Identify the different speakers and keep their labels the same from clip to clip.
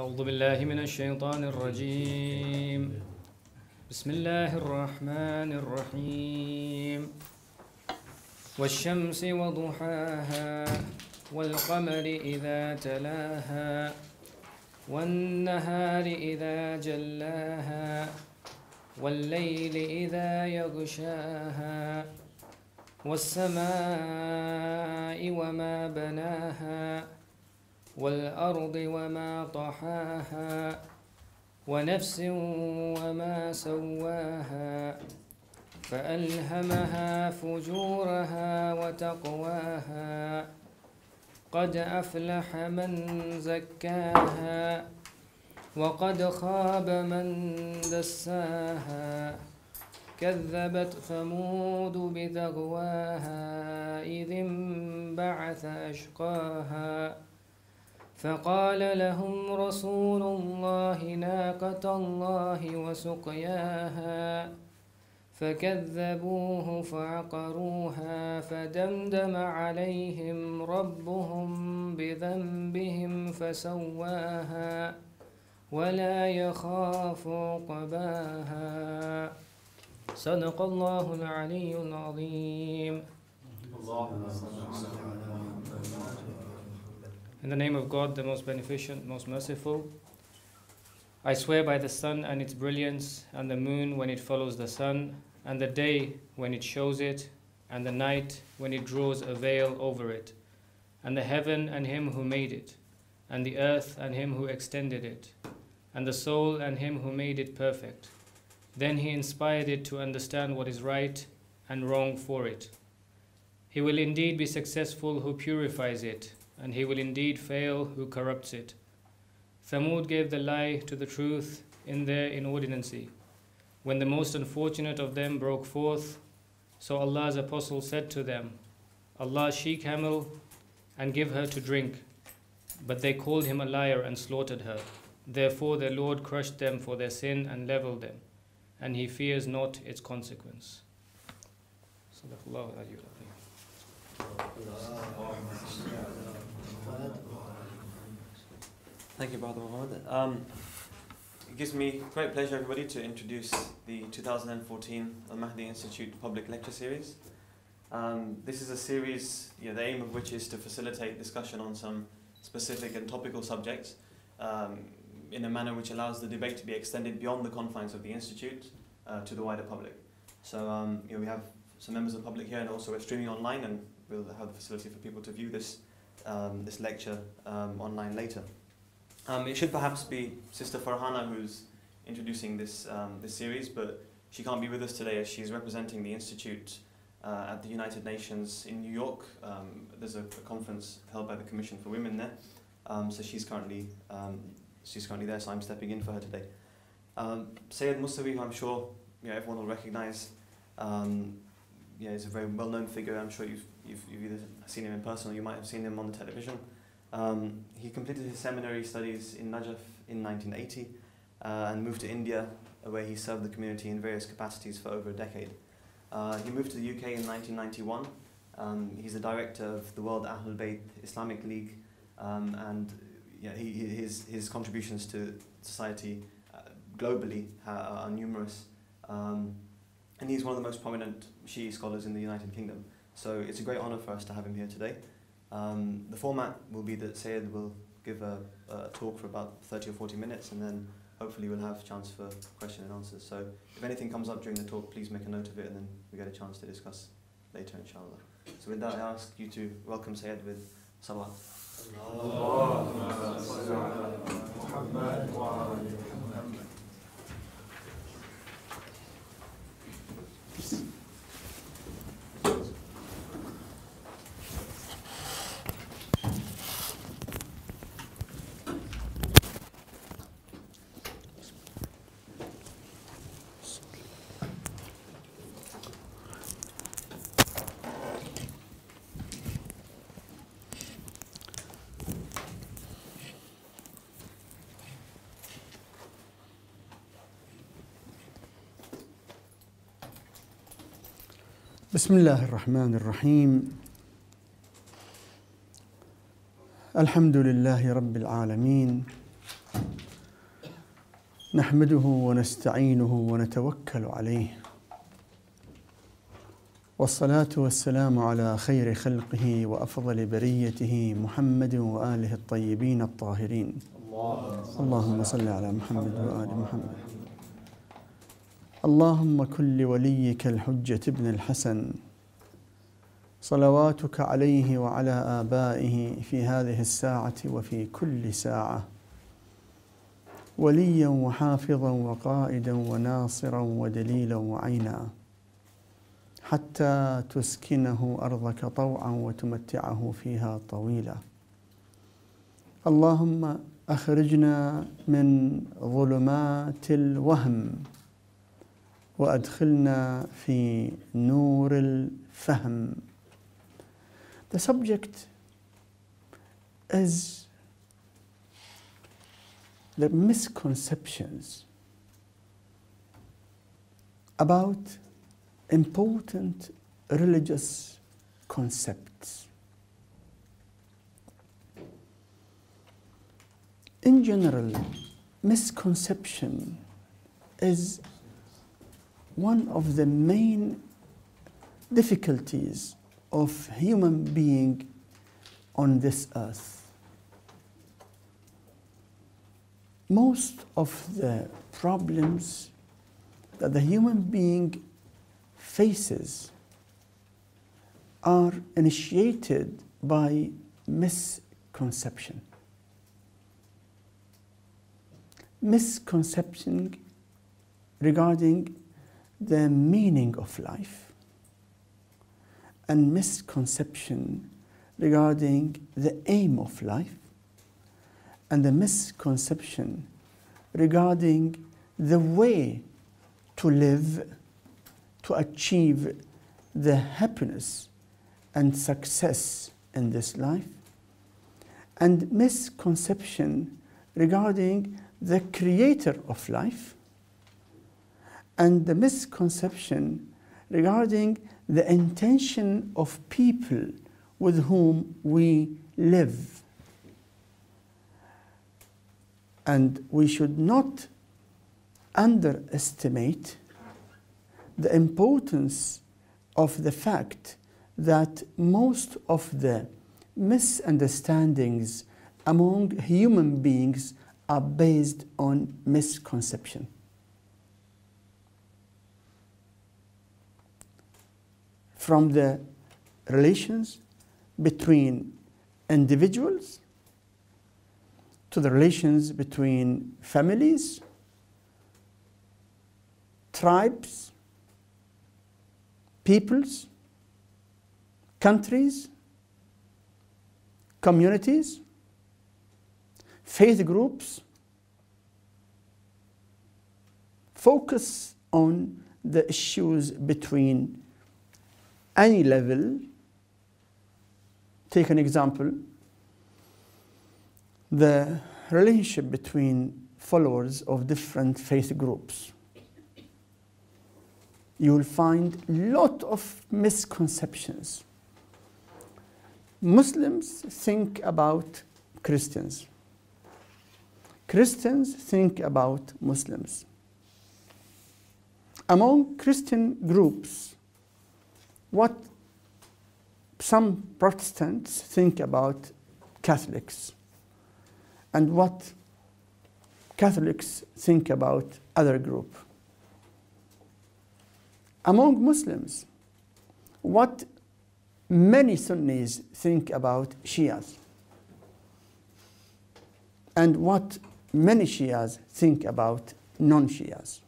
Speaker 1: أعوذ بالله من الشيطان الرجيم. بسم الله الرحمن الرحيم. والشمس وضحاها والقمر إذا تلاها والنهار إذا جلاها والليل إذا يغشاها والسماء وما بناها والأرض وما طحاها ونفس وما سواها فألهمها فجورها وتقواها قد أفلح من زكاها وقد خاب من دساها كذبت ثمود بتغواها إذ انبعث أشقاها فقال لهم رسول الله ناقة الله وسقياها فكذبوه فعقروها فدمدم عليهم ربهم بذنبهم فسواها ولا يخاف عقباها. صدق الله العلي العظيم. In the name of God, the most beneficent, most merciful, I swear by the sun and its brilliance, and the moon when it follows the sun, and the day when it shows it, and the night when it draws a veil over it, and the heaven and him who made it, and the earth and him who extended it, and the soul and him who made it perfect. Then he inspired it to understand what is right and wrong for it. He will indeed be successful who purifies it, and he will indeed fail who corrupts it. Thamud gave the lie to the truth in their inordinacy, when the most unfortunate of them broke forth. So Allah's apostle said to them, Allah she-camel and give her to drink. But they called him a liar and slaughtered her. Therefore their Lord crushed them for their sin and leveled them, and he fears not its consequence. Sadaqallahu al-Aliyyul Azim.
Speaker 2: Thank you, Brother Mohammed. It gives me great pleasure, everybody, to introduce the 2014 Al-Mahdi Institute Public Lecture Series. This is a series, the aim of which is to facilitate discussion on some specific and topical subjects in a manner which allows the debate to be extended beyond the confines of the Institute to the wider public. So we have some members of the public here, and also we're streaming online, and we'll have the facility for people to view this lecture online later. It should perhaps be Sister Farhana who's introducing this series, but she can't be with us today as she's representing the Institute at the United Nations in New York. There's a conference held by the Commission for Women there, so she's currently there, so I'm stepping in for her today. Sayyid Musawi, who I'm sure everyone will recognise, he's a very well-known figure. I'm sure you've either seen him in person or you might have seen him on the television. He completed his seminary studies in Najaf in 1980 and moved to India, where he served the community in various capacities for over a decade. He moved to the UK in 1991. He's the director of the World Ahlul Bayt Islamic League, and his contributions to society globally are numerous. And he's one of the most prominent Shi'i scholars in the United Kingdom. So it's a great honour for us to have him here today. The format will be that Sayyid will give a talk for about 30 or 40 minutes, and then hopefully we'll have a chance for question and answers. So if anything comes up during the talk, please make a note of it, and then we get a chance to discuss later, inshallah. So with that, I ask you to welcome Sayyid with salawat.
Speaker 3: بسم الله الرحمن الرحيم. الحمد لله رب العالمين، نحمده ونستعينه ونتوكل عليه والصلاة والسلام على خير خلقه وأفضل بريته محمد وآله الطيبين الطاهرين. اللهم صل على محمد وآل محمد. اللهم كن لوليك الحجة ابن الحسن صلواتك عليه وعلى آبائه في هذه الساعة وفي كل ساعة وليا وحافظا وقائدا وناصرا ودليلا وعينا حتى تسكنه أرضك طوعا وتمتعه فيها طويلا. اللهم أخرجنا من ظلمات الوهم وأدخلنا في نور الفهم. The subject is the misconceptions about important religious concepts. In general, misconception is one of the main difficulties of human being on this earth. Most of the problems that the human being faces are initiated by misconception. Misconception regarding the meaning of life, and misconception regarding the aim of life, and the misconception regarding the way to live to achieve the happiness and success in this life, and misconception regarding the creator of life, and the misconception regarding the intention of people with whom we live. And we should not underestimate the importance of the fact that most of the misunderstandings among human beings are based on misconception. From the relations between individuals to the relations between families, tribes, peoples, countries, communities, faith groups, focus on the issues between any level. Take an example, the relationship between followers of different faith groups. You will find a lot of misconceptions. Muslims think about Christians. Christians think about Muslims. Among Christian groups, what some Protestants think about Catholics, and what Catholics think about other group. Among Muslims, what many Sunnis think about Shias, and what many Shias think about non-Shias.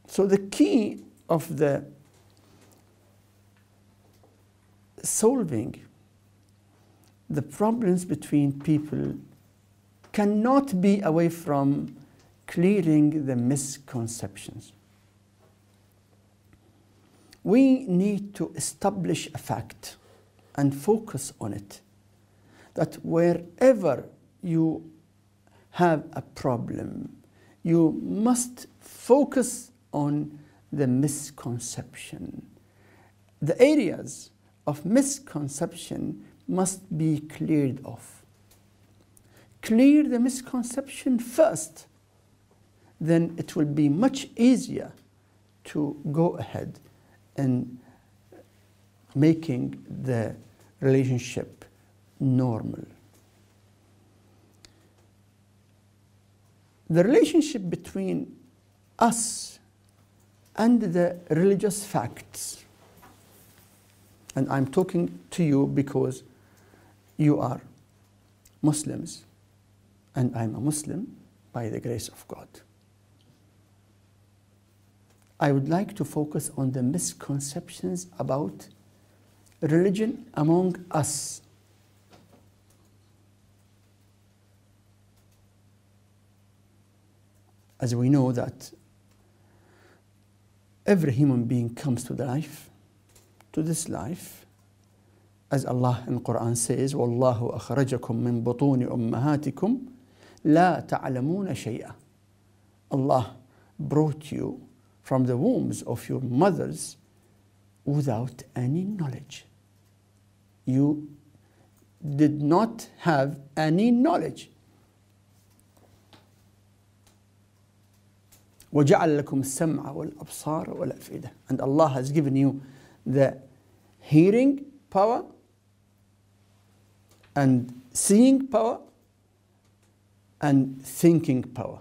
Speaker 3: So the key of the solving the problems between people cannot be away from clearing the misconceptions. We need to establish a fact and focus on it, that wherever you have a problem, you must focus on the misconception. The areas of misconception must be cleared off. clear the misconception first, then it will be much easier to go ahead and making the relationship normal. The relationship between us and the religious facts, and I'm talking to you because you are Muslims and I'm a Muslim by the grace of God. I would like to focus on the misconceptions about religion among us. As we know that every human being comes to this life, as Allah in Quran says, وَاللَّهُ أَخْرَجَكُم مِّن بُطُونِ أُمَّهَاتِكُمْ لَا تَعْلَمُونَ شَيْئًا. Allah brought you from the wombs of your mothers without any knowledge. You did not have any knowledge. وَجَعَلَ لَكُمْ السَّمْعَ وَالْأَبْصَارَ وَالْأَفْئِدَةَ. And Allah has given you the hearing power and seeing power and thinking power.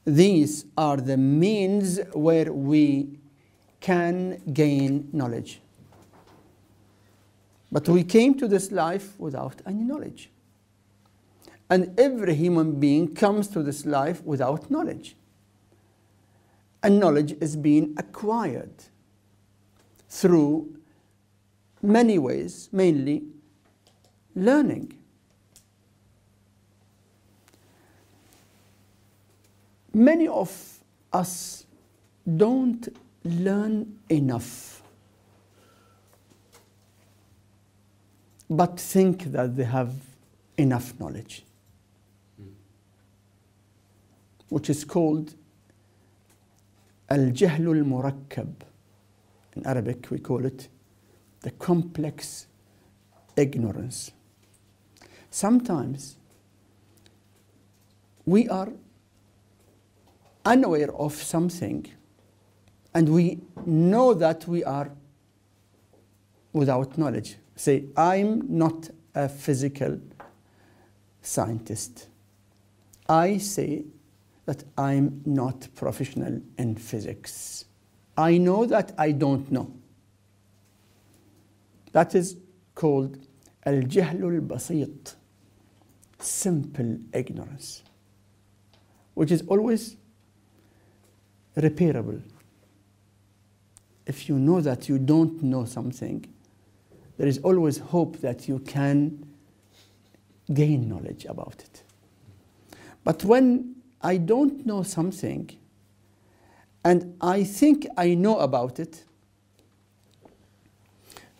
Speaker 3: These are the means where we can gain knowledge. But we came to this life without any knowledge. And every human being comes to this life without knowledge. And knowledge is being acquired through many ways, mainly learning. Many of us don't learn enough, but think that they have enough knowledge, which is called Al-Jahl al-Murakkab. In Arabic, we call it the complex ignorance. Sometimes we are unaware of something and we know that we are without knowledge. Say, I'm not a physical scientist. I say that I'm not professional in physics. I know that I don't know. That is called al-jahl al-basit, simple ignorance, which is always repairable. If you know that you don't know something, there is always hope that you can gain knowledge about it. But when I don't know something and I think I know about it,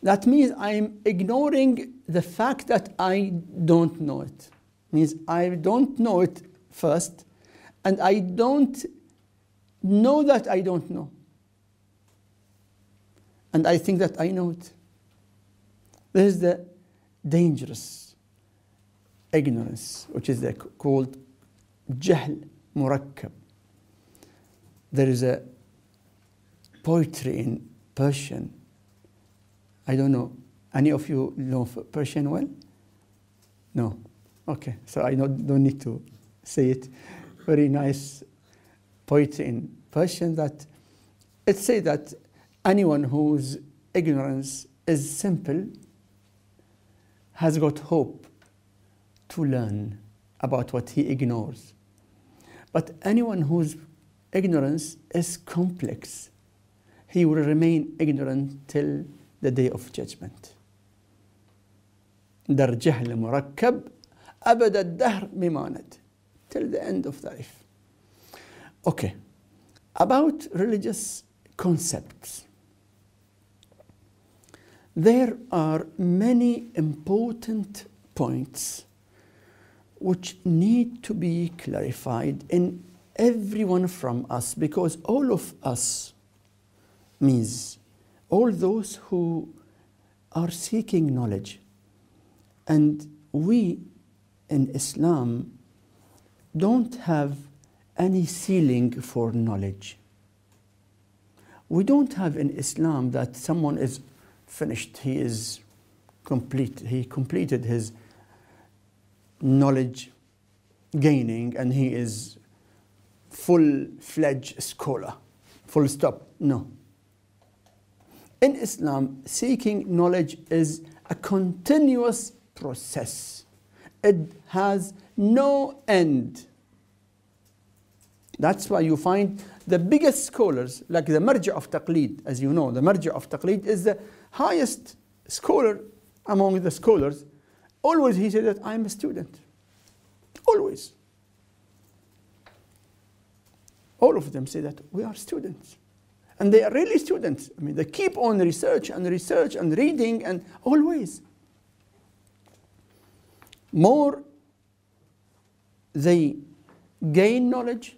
Speaker 3: that means I'm ignoring the fact that I don't know it. Means I don't know it first, and I don't know that I don't know. And I think that I know it. This is the dangerous ignorance, which is called jahl murakkab. There is a poetry in Persian. I don't know. Any of you know Persian well? No. Okay. So I don't need to say it. Very nice poetry in Persian that it says that anyone whose ignorance is simple has got hope to learn about what he ignores. But anyone whose ignorance is complex, he will remain ignorant till the day of judgment. Dar jahl murakkab abad ad-dahr bimanad, till the end of life. Okay, about religious concepts. There are many important points which need to be clarified in everyone from us, because all of us means all those who are seeking knowledge, and we in Islam don't have any ceiling for knowledge. We don't have in Islam that someone is finished, he is complete, he completed his knowledge gaining and he is full-fledged scholar, full stop. No. In Islam, seeking knowledge is a continuous process. It has no end. That's why you find the biggest scholars, like the Marja of Taqlid, as you know, the Marja of Taqlid is the highest scholar among the scholars. Always he said that I'm a student. Always. All of them say that we are students. And they are really students. I mean, they keep on research and research and reading and always. More they gain knowledge,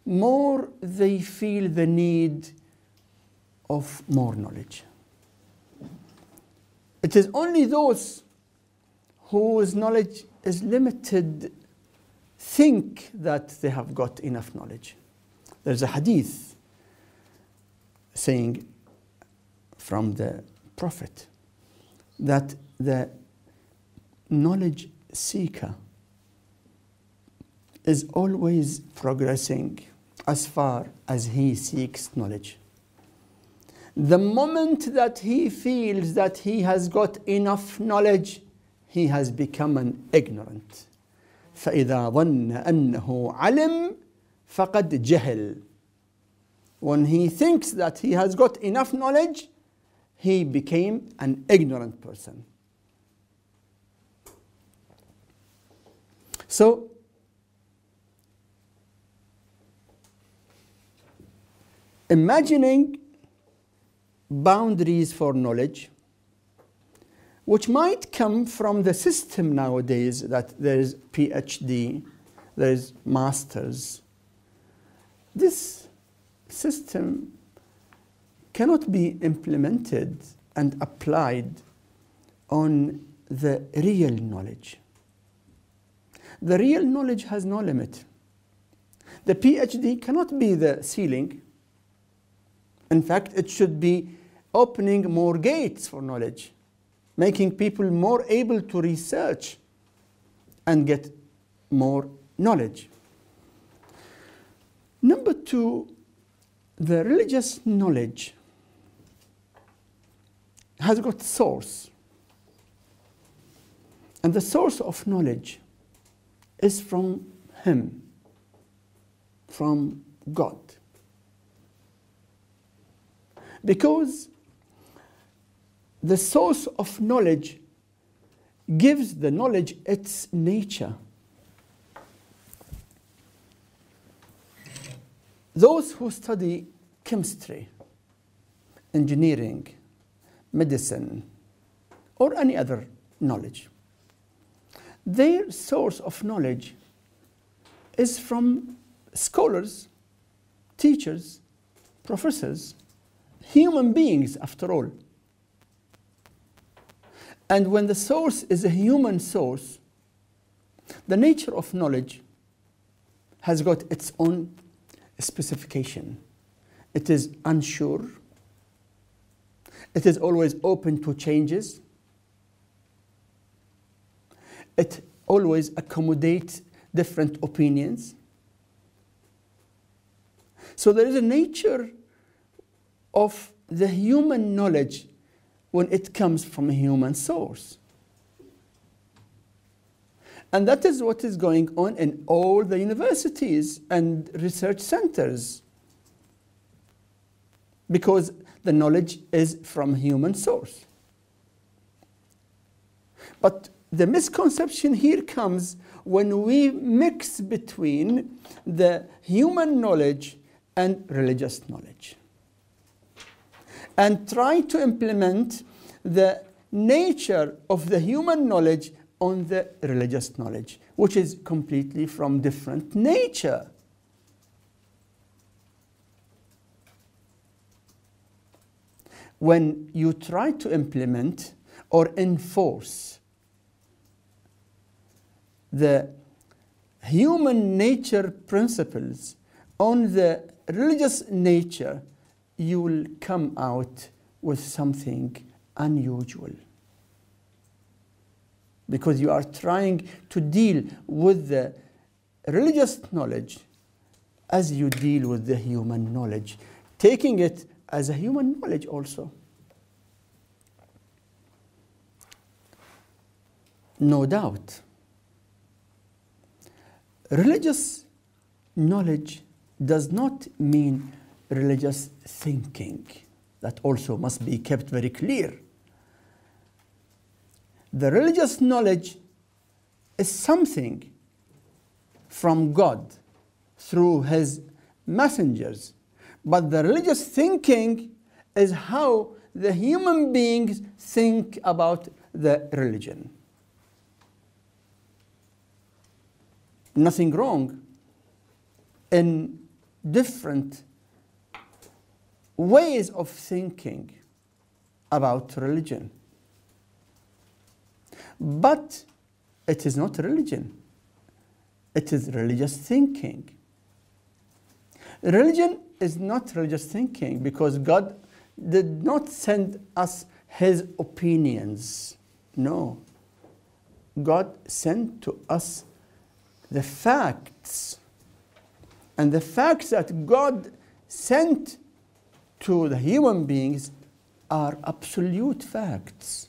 Speaker 3: more they feel the need of more knowledge. It is only those whose knowledge is limited think that they have got enough knowledge. There's a hadith saying from the Prophet that the knowledge seeker is always progressing as far as he seeks knowledge. The moment that he feels that he has got enough knowledge, he has become an ignorant. فَإِذَا ظَنَّ أَنَّهُ عَلِمْ فَقَدْ جَهِلْ. When he thinks that he has got enough knowledge, he became an ignorant person. So, imagining boundaries for knowledge, which might come from the system nowadays that there is PhD, there is masters. This system cannot be implemented and applied on the real knowledge. The real knowledge has no limit. The PhD cannot be the ceiling. In fact, it should be opening more gates for knowledge, making people more able to research and get more knowledge. Number two, the religious knowledge has got source. And the source of knowledge is from Him, from God. Because the source of knowledge gives the knowledge its nature. Those who study chemistry, engineering, medicine, or any other knowledge, their source of knowledge is from scholars, teachers, professors, human beings after all. And when the source is a human source, the nature of knowledge has got its own specification. It is unsure. It is always open to changes. It always accommodates different opinions. So there is a nature of the human knowledge when it comes from a human source. And that is what is going on in all the universities and research centers, because the knowledge is from human source. But the misconception here comes when we mix between the human knowledge and religious knowledge, and try to implement the nature of the human knowledge on the religious knowledge, which is completely from different nature. When you try to implement or enforce the human nature principles, on the religious nature, you will come out with something unusual. Because you are trying to deal with the religious knowledge as you deal with the human knowledge, taking it as a human knowledge also. No doubt, religious knowledge does not mean religious thinking. That also must be kept very clear. The religious knowledge is something from God through His messengers. But the religious thinking is how the human beings think about the religion. Nothing wrong in different ways of thinking about religion. But it is not religion. It is religious thinking. Religion is not religious thinking because God did not send us His opinions. No. God sent to us the facts. And the facts that God sent to the human beings are absolute facts,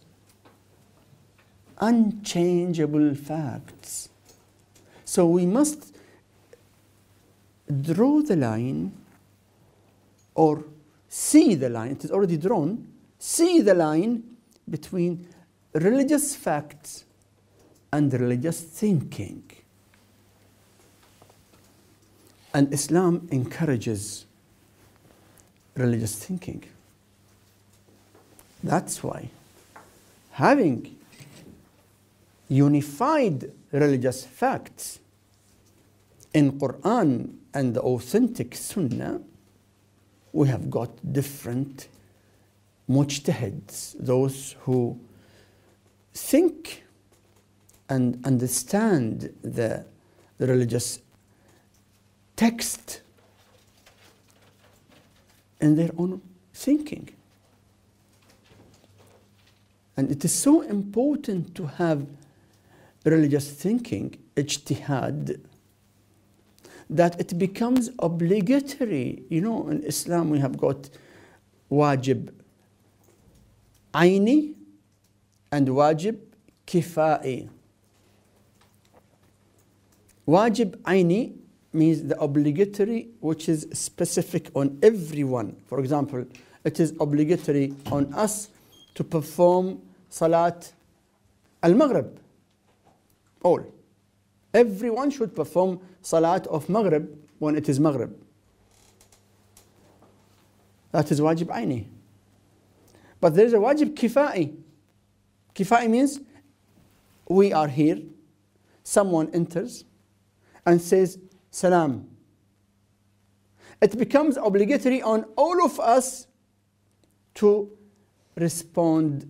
Speaker 3: unchangeable facts. So we must draw the line, or see the line, it is already drawn, see the line between religious facts and religious thinking. And Islam encourages religious thinking. That's why having unified religious facts in Quran and the authentic Sunnah, we have got different mujtahids, those who think and understand the religious text in their own thinking. And it is so important to have religious thinking, ijtihad, that it becomes obligatory. You know, in Islam we have got wajib aini and wajib kifai. Wajib aini means the obligatory which is specific on everyone. For example, it is obligatory on us to perform Salat al-Maghrib. All. Everyone should perform Salat of Maghrib when it is Maghrib. That is wajib aini. But there is a wajib kifai. Kifai means we are here, someone enters and says salam. It becomes obligatory on all of us to respond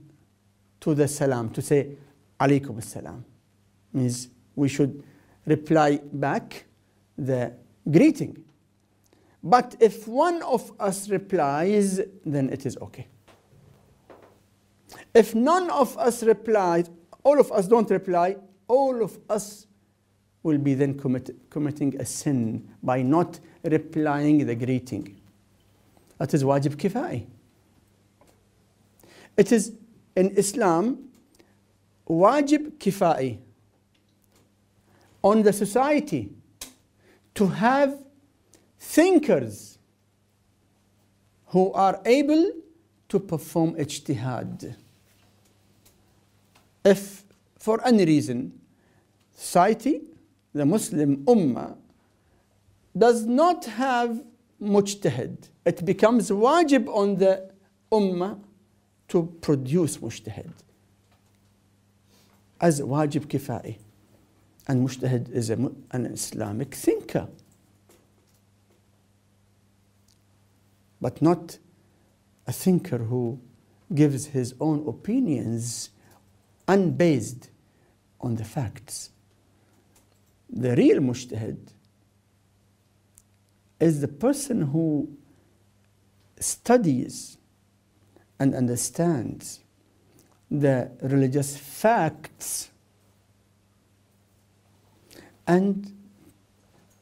Speaker 3: to the salam, to say alaykum as-salam. Means we should reply back the greeting. But if one of us replies, then it is okay. If none of us replies, all of us don't reply, all of us will be then committing a sin by not replying the greeting. That is wajib kifai. It is in Islam wajib kifai on the society to have thinkers who are able to perform ijtihad. If for any reason society, the Muslim Ummah, does not have mujtahid, it becomes wajib on the Ummah to produce mujtahid as wajib kifai. And mujtahid is an Islamic thinker, but not a thinker who gives his own opinions unbased on the facts. The real mujtahid is the person who studies and understands the religious facts and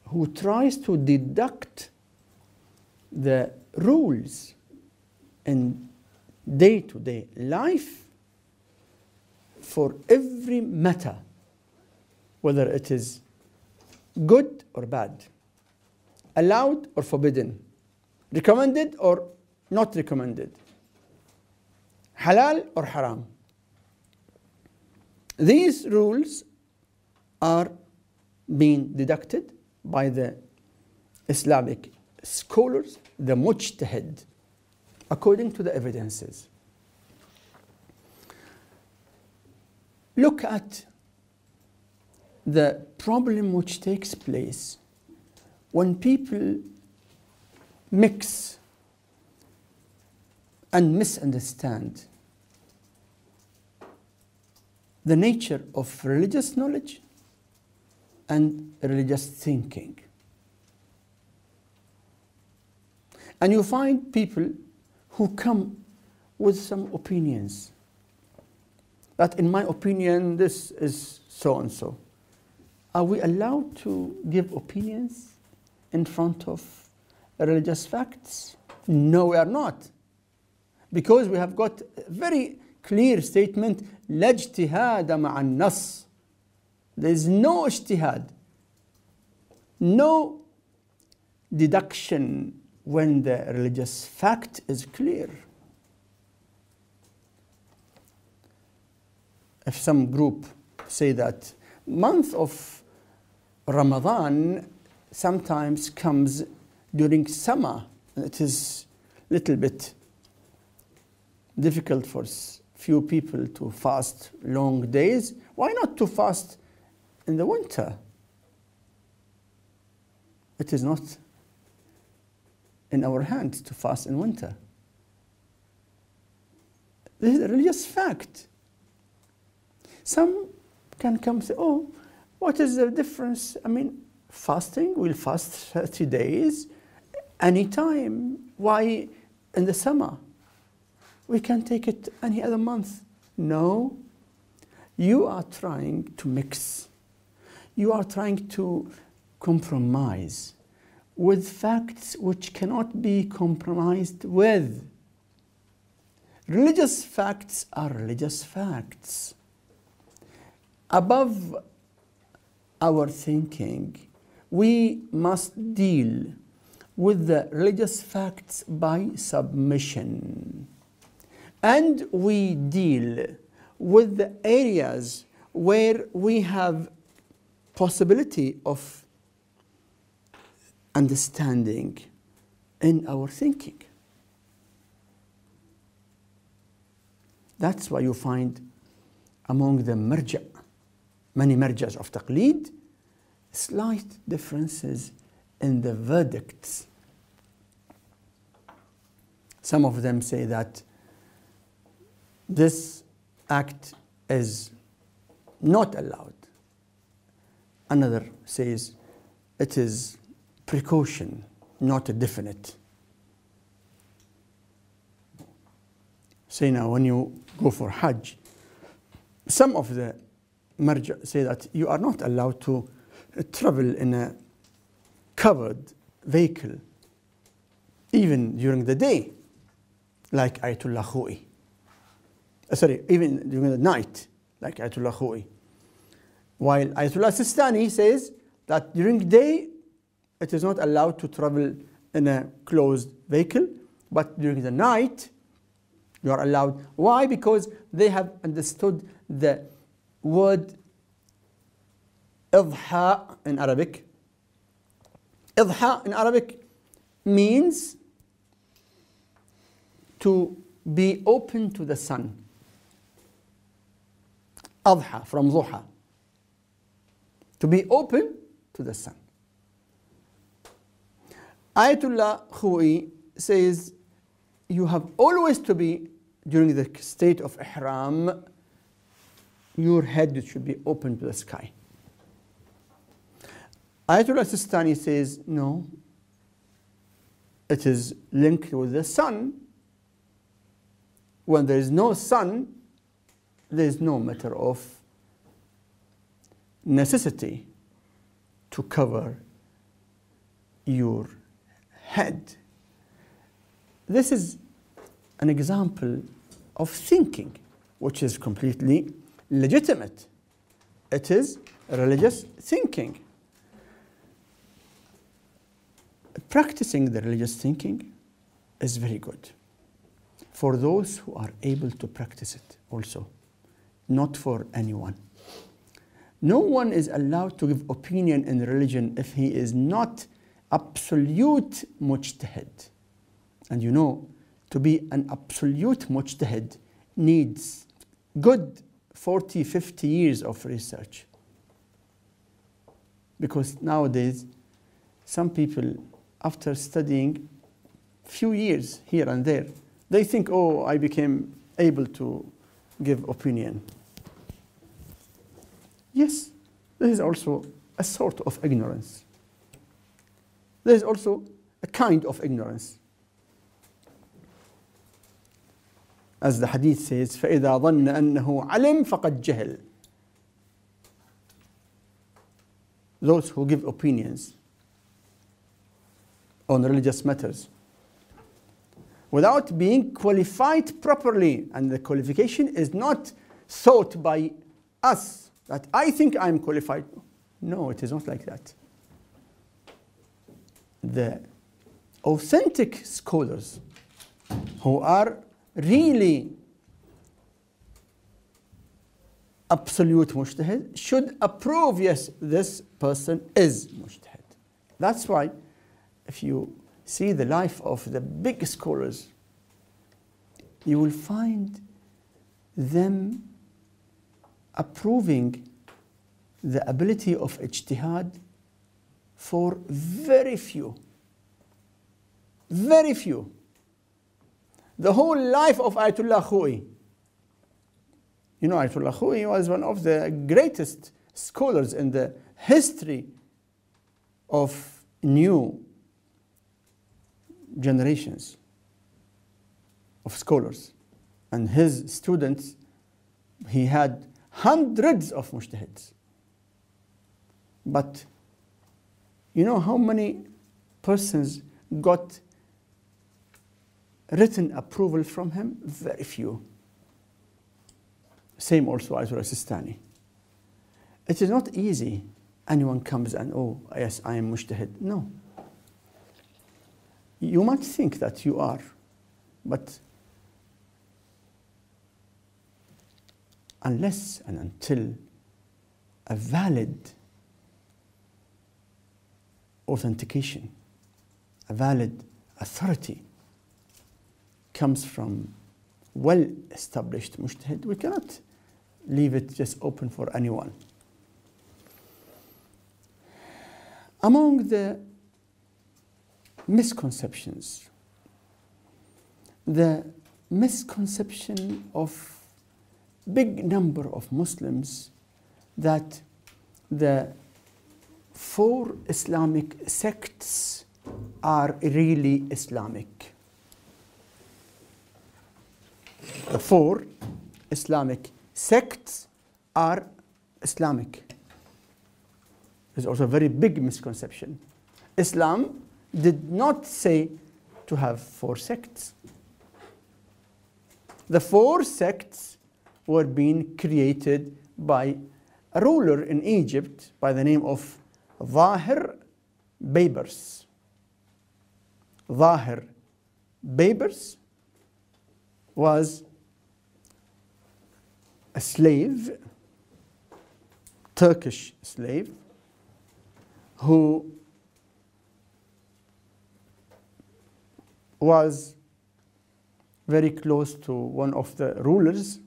Speaker 3: who tries to deduct the rules in day-to-day life for every matter, whether it is good or bad, allowed or forbidden, recommended or not recommended, halal or haram. These rules are being deducted by the Islamic scholars, the mujtahid, according to the evidences. Look at the problem which takes place when people mix and misunderstand the nature of religious knowledge and religious thinking. And you find people who come with some opinions that, in my opinion, this is so and so. Are we allowed to give opinions in front of religious facts? No, we are not. Because we have got a very clear statement, لا اجتهاد مع النص. There is no ijtihad, no deduction when the religious fact is clear. If some group say that month of Ramadan sometimes comes during summer, and it is a little bit difficult for few people to fast long days, why not to fast in the winter? It is not in our hands to fast in winter. This is a religious fact. Some can come and say, oh, what is the difference? I mean, fasting, we'll fast 30 days anytime. Why in the summer? We can take it any other month. No, you are trying to mix. You are trying to compromise with facts which cannot be compromised with. Religious facts are religious facts. Above our thinking, we must deal with the religious facts by submission. And we deal with the areas where we have possibility of understanding in our thinking. That's why you find among the marja', many marjas of taqleed, slight differences in the verdicts. Some of them say that this act is not allowed. Another says it is precaution, not a definite. Say now, when you go for Hajj, some of the marja say that you are not allowed to travel in a covered vehicle, even during the day, like Ayatollah Khoi. Even during the night, like Ayatollah Khoi. While Ayatollah Sistani says that during the day, it is not allowed to travel in a closed vehicle, but during the night, you are allowed. Why? Because they have understood the word idha in Arabic. Idha in Arabic means to be open to the sun. Adha, from duha. To be open to the sun. Ayatollah Khoi says you have always to be, during the state of ihram, your head should be open to the sky. Ayatollah Sistani says, no, it is linked with the sun. When there is no sun, there is no matter of necessity to cover your head. This is an example of thinking, which is completely legitimate. It is religious thinking. Practicing the religious thinking is very good for those who are able to practice it also, not for anyone. No one is allowed to give opinion in religion if he is not absolute mujtahid. And you know, to be an absolute mujtahid needs good 40, 50 years of research. Because nowadays, some people, after studying few years here and there, they think, oh, I became able to give opinion. Yes, there is also a sort of ignorance. There is also a kind of ignorance. As the hadith says, فَإِذَا ظَنَّ أَنَّهُ عَلِمْ فَقَدْ جَهِلْ. Those who give opinions on religious matters without being qualified properly, and the qualification is not thought by us, that I think I'm qualified. No, it is not like that. The authentic scholars who are really absolute mujtahid should approve, yes, this person is mujtahid. That's why if you see the life of the big scholars, you will find them approving the ability of ijtihad for very few. Very few. The whole life of Ayatollah Khoi. You know, Ayatollah Khoi was one of the greatest scholars in the history of new generations of scholars. And his students, he had hundreds of mujtahids. But you know how many persons got written approval from him? Very few. Same also Ayatollah Sistani. It is not easy. Anyone comes and, oh, yes, I am mujtahid. No. You might think that you are, but unless and until a valid authentication, a valid authority comes from well-established mujtahid, we cannot leave it just open for anyone. Among the misconceptions, the misconception of big number of Muslims that the 4 Islamic sects are really Islamic. The 4 Islamic sects are Islamic. There's also a very big misconception. Islam did not say to have 4 sects. The 4 sects were being created by a ruler in Egypt by the name of Zahir Baybars. Zahir Baybars was a slave, Turkish slave, who was very close to one of the rulers,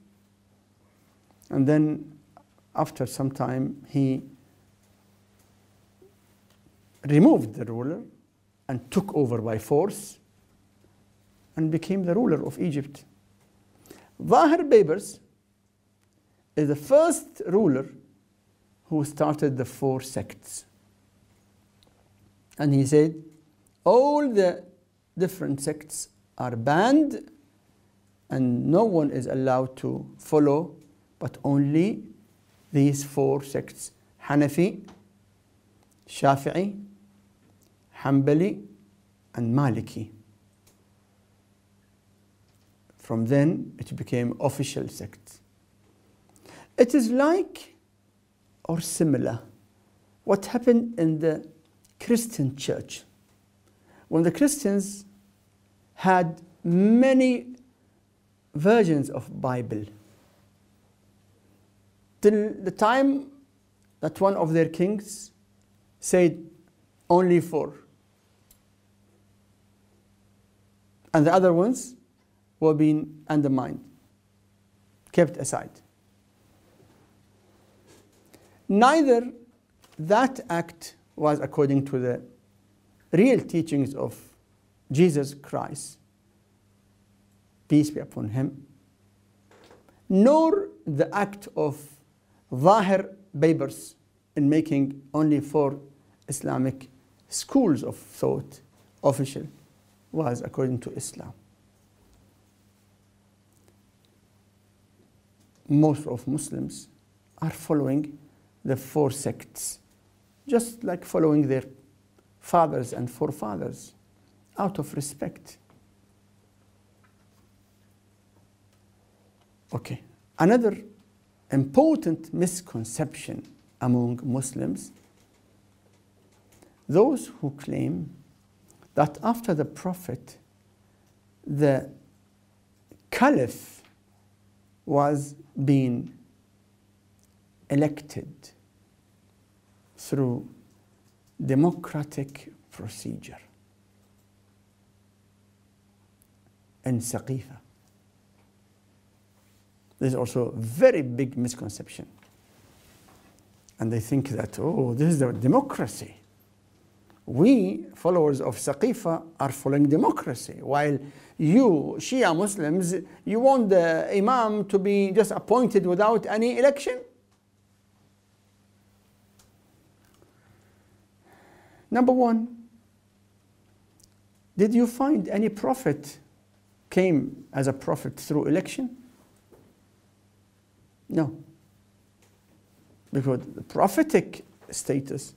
Speaker 3: and then after some time he removed the ruler and took over by force and became the ruler of Egypt. Zahir Baybars is the first ruler who started the 4 sects. And he said, all the different sects are banned and no one is allowed to follow but only these 4 sects: Hanafi, Shafi'i, Hanbali, and Maliki. From then, it became official sects. It is like or similar what happened in the Christian church. When the Christians had many versions of Bible, till the time that one of their kings said only 4. And the other ones were being undermined, kept aside. Neither that act was according to the real teachings of Jesus Christ, peace be upon him, nor the act of Zahir Babers in making only 4 Islamic schools of thought official was according to Islam. Most of Muslims are following the 4 sects, just like following their fathers and forefathers, out of respect. Okay, another important misconception among Muslims, those who claim that after the Prophet, the Caliph was being elected through democratic procedure in Saqifa. This is also a very big misconception. And they think that, oh, this is the democracy. We, followers of Saqifa, are following democracy, while you, Shia Muslims, you want the Imam to be just appointed without any election? Number one, did you find any prophet came as a prophet through election? No. Because the prophetic status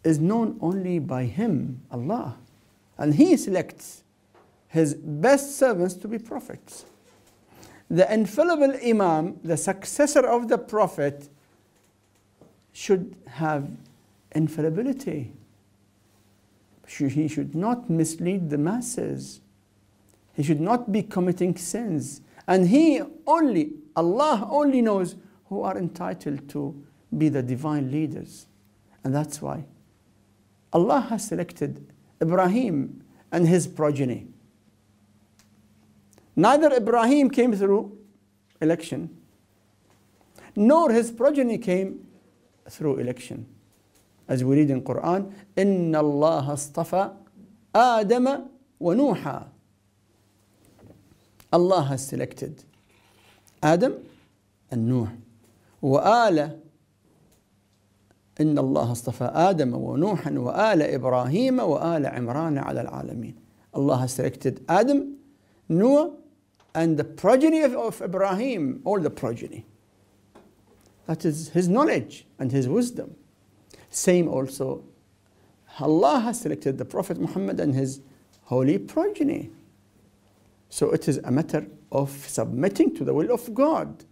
Speaker 3: is known only by him, Allah. And he selects his best servants to be prophets. The infallible Imam, the successor of the Prophet, should have infallibility. He should not mislead the masses. He should not be committing sins. And Allah only knows who are entitled to be the divine leaders. And that's why Allah has selected Ibrahim and his progeny. Neither Ibrahim came through election, nor his progeny came through election. As we read in Quran, إِنَّ اللَّهَ اصْطَفَى آدَمَ وَنُوحًا. Allah has selected Adam and Nuh. وآل إن الله اصطفى آدم ونوحا وآل إبراهيم وآل عمران على العالمين. Allah has selected Adam, Noah, and the progeny of Ibrahim, all the progeny. That is his knowledge and his wisdom. Same also, Allah has selected the Prophet Muhammad and his holy progeny. So it is a matter of submitting to the will of God.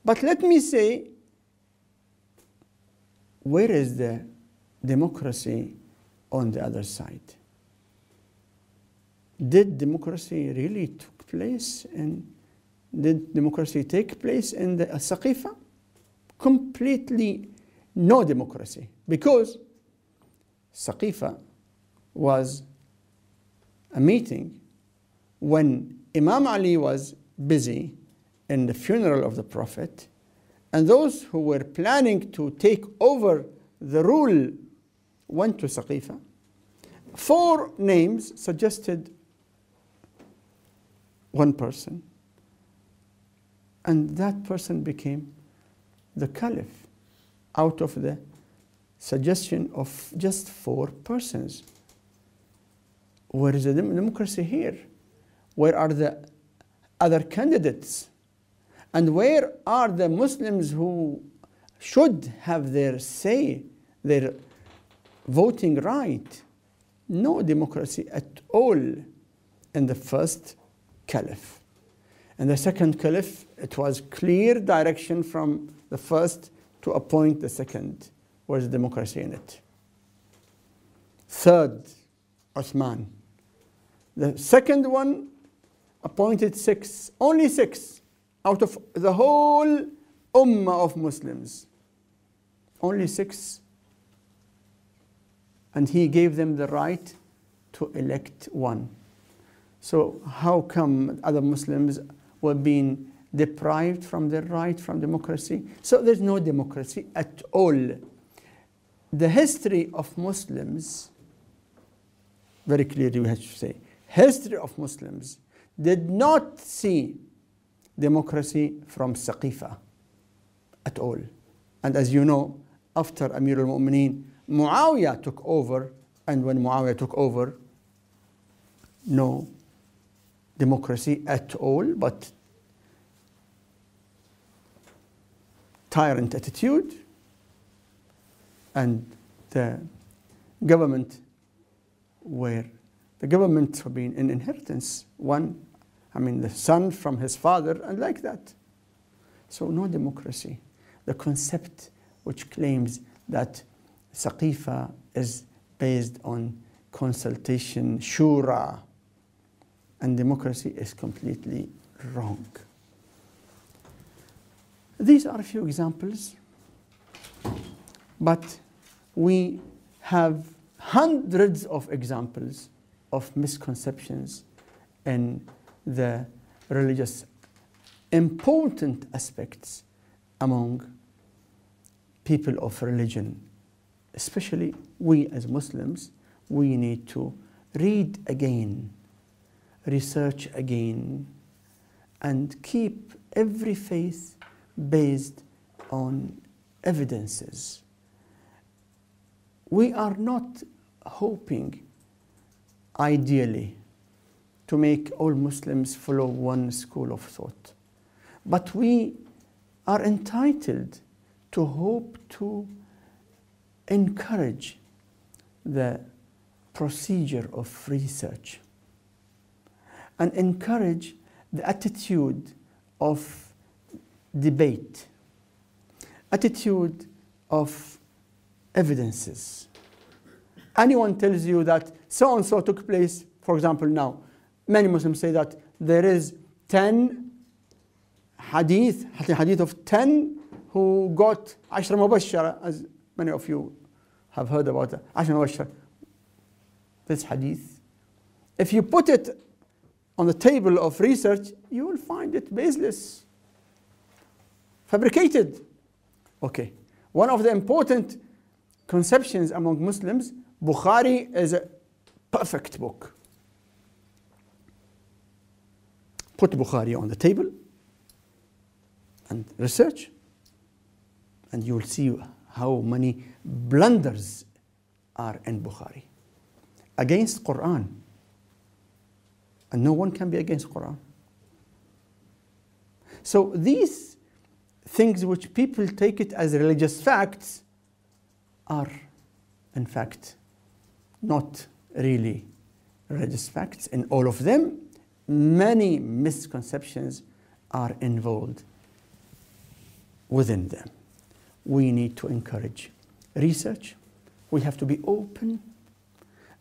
Speaker 3: But let me say, where is the democracy on the other side? Did democracy really take place in the Saqifa? Completely no democracy, because Saqifa was a meeting when Imam Ali was busy in the funeral of the Prophet, and those who were planning to take over the rule went to Saqifa. 4 names suggested one person, and that person became the Caliph out of the suggestion of just 4 persons. Where is the democracy here? Where are the other candidates? And where are the Muslims who should have their say, their voting right? No democracy at all in the first caliph. In the second caliph, it was clear direction from the first to appoint the second. Where's the democracy in it? Third, Uthman. The second one appointed 6, only 6 out of the whole ummah of Muslims. Only 6. And he gave them the right to elect 1. So how come other Muslims were being deprived from their right from democracy? So there's no democracy at all. The history of Muslims, very clearly we have to say, history of Muslims did not see democracy from Saqifa at all. And as you know, after Amir al-Mu'mineen, Muawiyah took over, and when Muawiyah took over, no democracy at all, but tyrant attitude, and the government were being in inheritance. The son from his father, and like that. So no democracy. The concept which claims that Saqifa is based on consultation, shura, and democracy is completely wrong. These are a few examples, but we have hundreds of examples of misconceptions in the religious important aspects among people of religion. Especially we as Muslims, we need to read again, research again, and keep every faith based on evidences. We are not hoping, ideally, to make all Muslims follow one school of thought. But we are entitled to hope to encourage the procedure of research and encourage the attitude of debate, attitude of evidences. Anyone tells you that so-and-so took place, for example now, many Muslims say that there is 10 hadith of 10 who got Ashra Mubashara, as many of you have heard about it. Ashra Mubashara. This hadith, if you put it on the table of research, you will find it baseless, fabricated. Okay, one of the important conceptions among Muslims, Bukhari is a perfect book. Put Bukhari on the table and research, and you will see how many blunders are in Bukhari against Quran. And no one can be against Quran. So these things which people take it as religious facts are, in fact, not really religious facts. In all of them, many misconceptions are involved within them. We need to encourage research. We have to be open,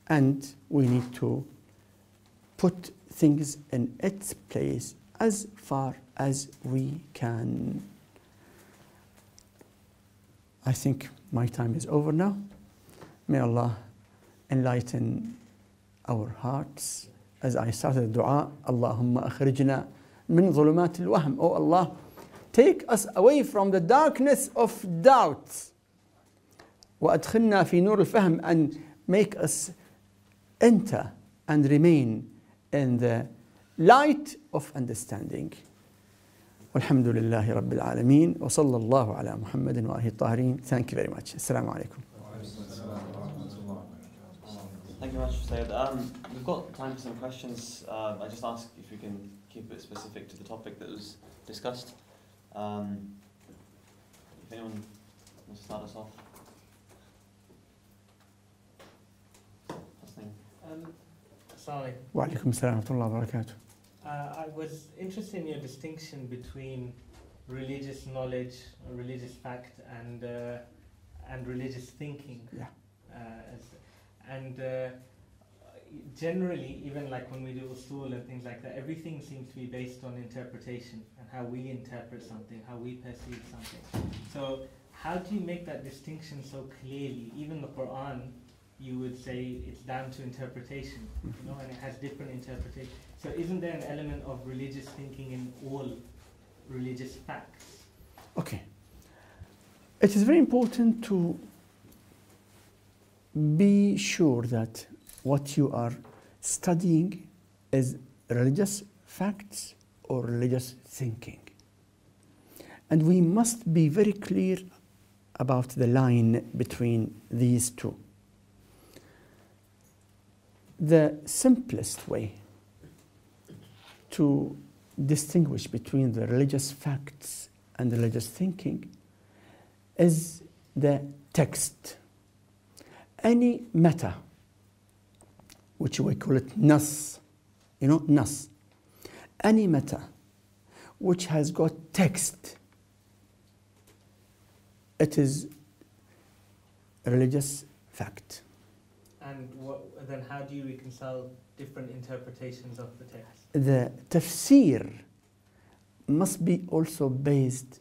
Speaker 3: and we need to put things in its place as far as we can. I think my time is over now. May Allah enlighten our hearts. As I started the dua, Allahumma akhrijna min dhulumat al-wahm. Oh Allah, take us away from the darkness of doubt. Wa adkhilna fi nur al-fahm, and make us enter and remain in the light of understanding. Walhamdulillahi Rabbil Alameen. Wa sallallahu ala Muhammadin wa alihi tahirin. Thank you very much. Assalamu alaikum.
Speaker 2: you much, Syed. We've got time for some questions. I just ask if we can keep it specific to the topic that was discussed. If anyone wants to start us off.
Speaker 3: Wa alaikum salam wa rahmatullahi wa barakatuh.
Speaker 4: I was interested in your distinction between religious knowledge, religious fact, and religious thinking.
Speaker 3: Yeah.
Speaker 4: Generally, even like when we do usul and things like that, everything seems to be based on interpretation and how we interpret something, how we perceive something. So how do you make that distinction so clearly? Even the Quran, you would say it's down to interpretation, you know, and it has different interpretations. So isn't there an element of religious thinking in all religious facts?
Speaker 3: Okay. It is very important to be sure that what you are studying is religious facts or religious thinking. And we must be very clear about the line between these two. The simplest way to distinguish between the religious facts and the religious thinking is the text. Any matter, which we call it nas, you know, nas. Any matter which has got text, it is a religious fact.
Speaker 4: And then how do you reconcile different interpretations of the text?
Speaker 3: The tafsir must be also based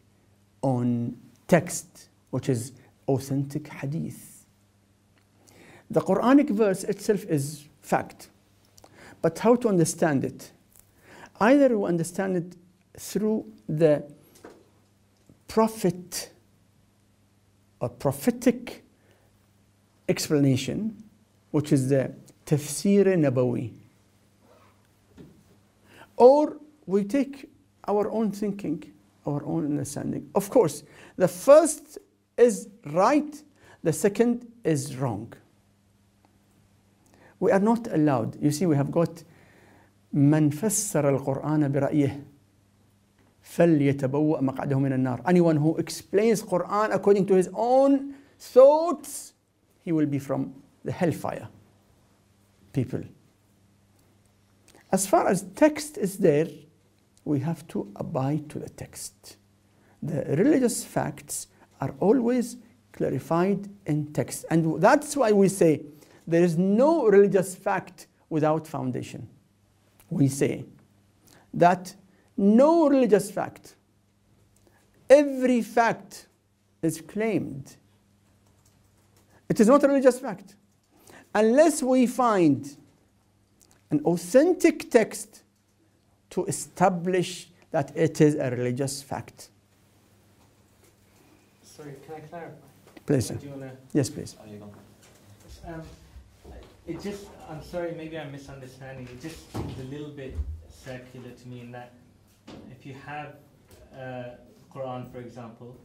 Speaker 3: on text, which is authentic hadith. The Quranic verse itself is fact, but how to understand it? Either we understand it through the prophet or prophetic explanation, which is the tafsir nabawi, or we take our own thinking, our own understanding. Of course, the first is right, the second is wrong. We are not allowed. You see, we have got من فسر القرآن برأيه فليتبوأ مقعده من النار. Anyone who explains Quran according to his own thoughts, he will be from the hellfire people. As far as text is there, we have to abide to the text. The religious facts are always clarified in text. And that's why we say there is no religious fact without foundation. We say that no religious fact, every fact is claimed. It is not a religious fact unless we find an authentic text to establish that it is a religious fact.
Speaker 4: Sorry, can I clarify?
Speaker 3: Please.
Speaker 4: Do you wanna...
Speaker 3: Yes, please.
Speaker 2: Oh, you go.
Speaker 4: It just, I'm sorry, maybe I'm misunderstanding. It just seems a little bit circular to me in that if you have Quran, for example,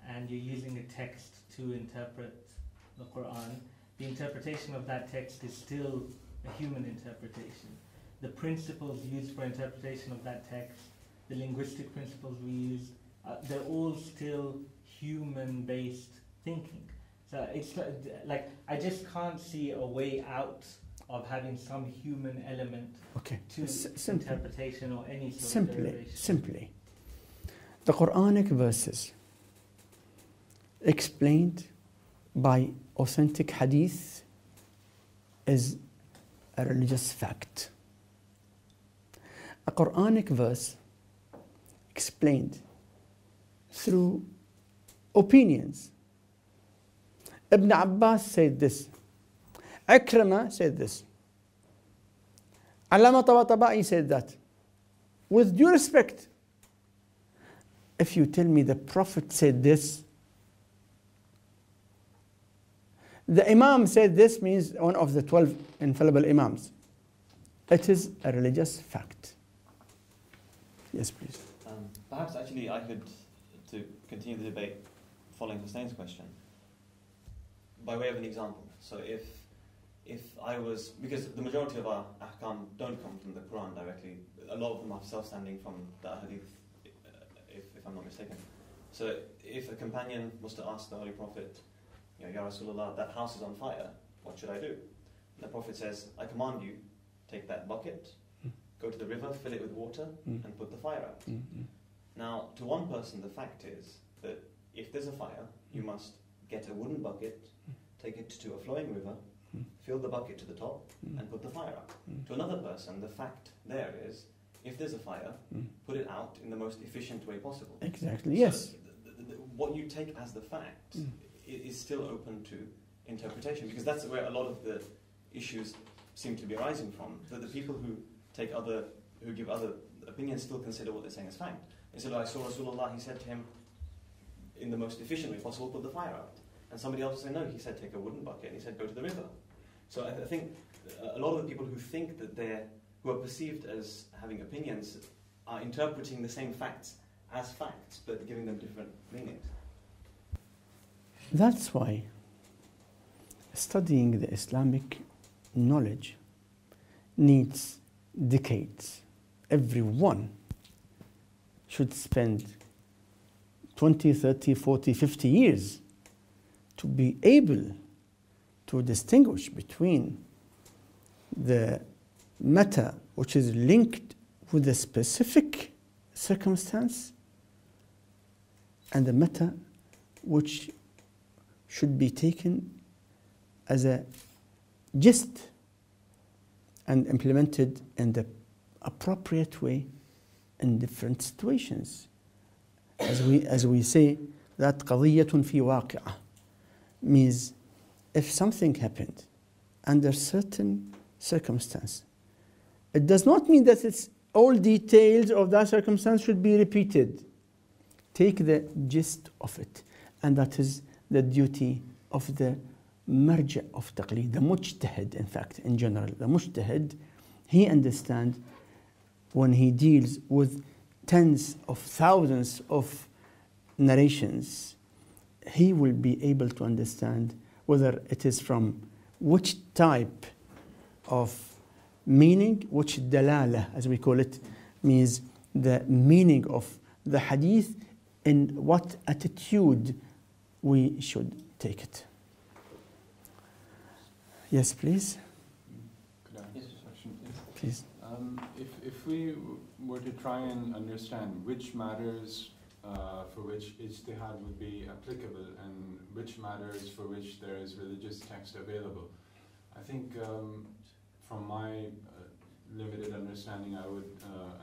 Speaker 4: and you're using a text to interpret the Quran, the interpretation of that text is still a human interpretation. The principles used for interpretation of that text, the linguistic principles we use, they're all still human-based thinking. So it's like I just can't see a way out of having some human element to interpretation or any sort of derivation.
Speaker 3: Simply, the Quranic verses explained by authentic hadith is a religious fact. A Quranic verse explained through opinions. Ibn Abbas said this. Ikrimah said this. Allama Tabatabai said that. With due respect, if you tell me the Prophet said this, the Imam said this, means one of the 12 infallible Imams. It is a religious fact. Yes, please.
Speaker 2: Perhaps actually I could, to continue the debate following Hussein's question, by way of an example. So if if I was, because the majority of our ahkam don't come from the Quran directly, a lot of them are self-standing from the hadith, if I'm not mistaken. So if a companion was to ask the Holy Prophet, Ya Rasulullah, that house is on fire, what should I do? And the Prophet says, I command you, take that bucket, go to the river, fill it with water, and put the fire out. Now, to one person, the fact is that if there's a fire, you must get a wooden bucket, take it to a flowing river, fill the bucket to the top, and put the fire out. To another person, the fact there is, if there's a fire, put it out in the most efficient way possible.
Speaker 3: Exactly,
Speaker 2: So
Speaker 3: yes.
Speaker 2: what you take as the fact is still open to interpretation, because that's where a lot of the issues seem to be arising from. That the people who give other opinions still consider what they're saying as fact. They said, I saw Rasulullah, he said to him, in the most efficient way possible, put the fire out. And somebody else said, no, he said, take a wooden bucket, and he said, go to the river. So I think a lot of the people who think that who are perceived as having opinions are interpreting the same facts as facts, but giving them different meanings.
Speaker 3: That's why studying the Islamic knowledge needs decades. Everyone should spend 20, 30, 40, 50 years to be able to distinguish between the matter which is linked with a specific circumstance and the matter which should be taken as a gist and implemented in the appropriate way in different situations. As we say, that قضية في واقعة means if something happened under certain circumstance, it does not mean that all details of that circumstance should be repeated. Take the gist of it, and that is the duty of the marja of taqlid, the mujtahid, in fact, in general. The mujtahid, he understands when he deals with tens of thousands of narrations, he will be able to understand whether it is from which type of meaning, which dalala, as we call it, means the meaning of the hadith, in what attitude we should take it. Yes, please.
Speaker 5: Could I ask a question, please?
Speaker 3: Please.
Speaker 5: If we were to try and understand which matters for which Ijtihad would be applicable and which matters for which there is religious text available, I think from my limited understanding, I would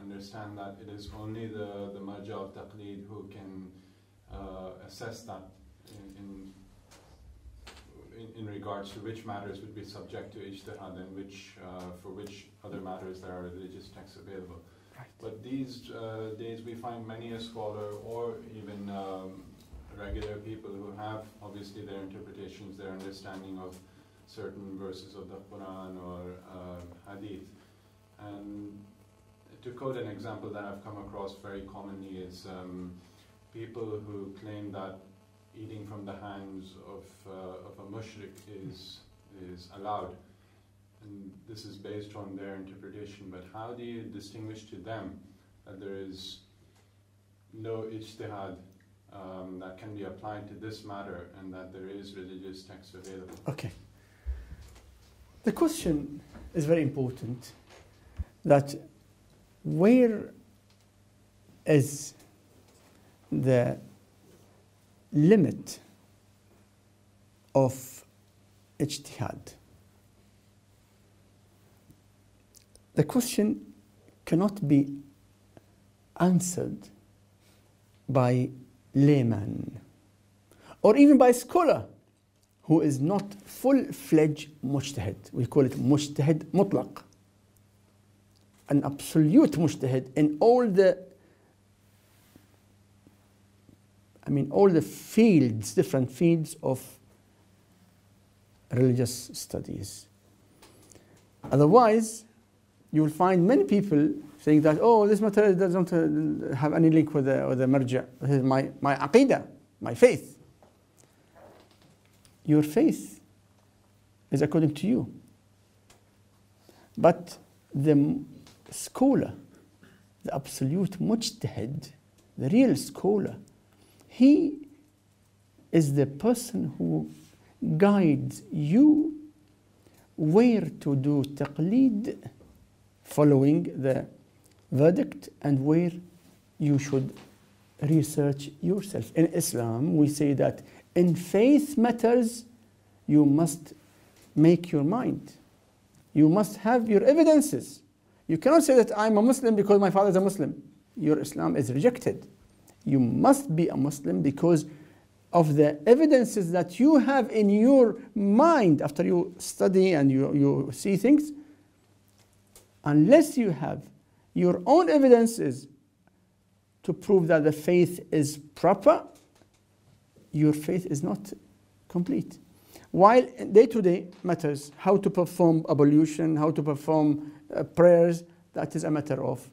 Speaker 5: understand that it is only the marja of taqlid who can assess that in regards to which matters would be subject to ijtihad and which for which other matters there are religious texts available.
Speaker 3: Right.
Speaker 5: But these days we find many a scholar or even regular people who have obviously their interpretations, their understanding of certain verses of the Quran or Hadith. And to quote an example that I've come across very commonly is people who claim that eating from the hands of a mushrik is allowed. And this is based on their interpretation, but how do you distinguish to them that there is no ijtihad that can be applied to this matter and that there is religious text available?
Speaker 3: Okay. The question is very important, that where is the limit of ijtihad? The question cannot be answered by layman or even by scholar who is not full-fledged mujtahid. We call it mujtahid mutlaq, an absolute mujtahid in all the fields, different fields of religious studies. Otherwise, you will find many people saying that, oh, this matter doesn't have any link with the marja. This is my aqidah, my faith. Your faith is according to you. But the scholar, the absolute mujtahid, the real scholar, he is the person who guides you where to do taqleed, following the verdict, and where you should research yourself. In Islam, we say that in faith matters, you must make your mind. You must have your evidences. You cannot say that I'm a Muslim because my father is a Muslim. Your Islam is rejected. You must be a Muslim because of the evidences that you have in your mind after you study and you see things. Unless you have your own evidences to prove that the faith is proper, your faith is not complete. While day-to-day matters, how to perform ablution, how to perform prayers, that is a matter of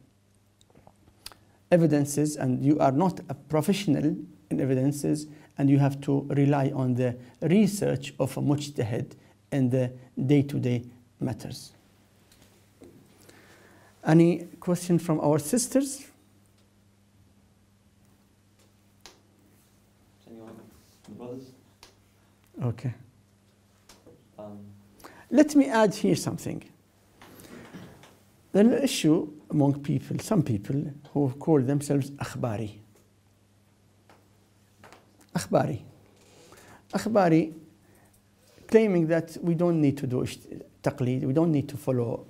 Speaker 3: evidences, and you are not a professional in evidences, and you have to rely on the research of a mujtahid in the day-to-day matters. Any question from our sisters?
Speaker 2: Anyone? Brothers?
Speaker 3: Okay. Let me add here something. The issue among people, some people who call themselves akhbari. Akhbari, claiming that we don't need to do taqleed, we don't need to follow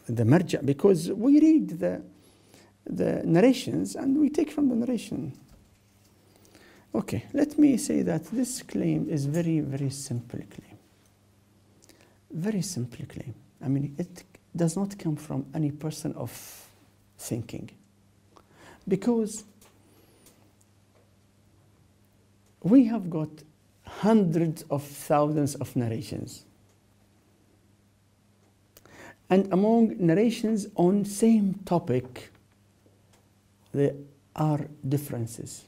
Speaker 3: the marja, because we read the narrations and we take from the narration. Okay, let me say that this claim is very, very simple claim. Very simple claim. I mean, it does not come from any person of thinking. Because we have got hundreds of thousands of narrations. And among narrations on same topic, there are differences.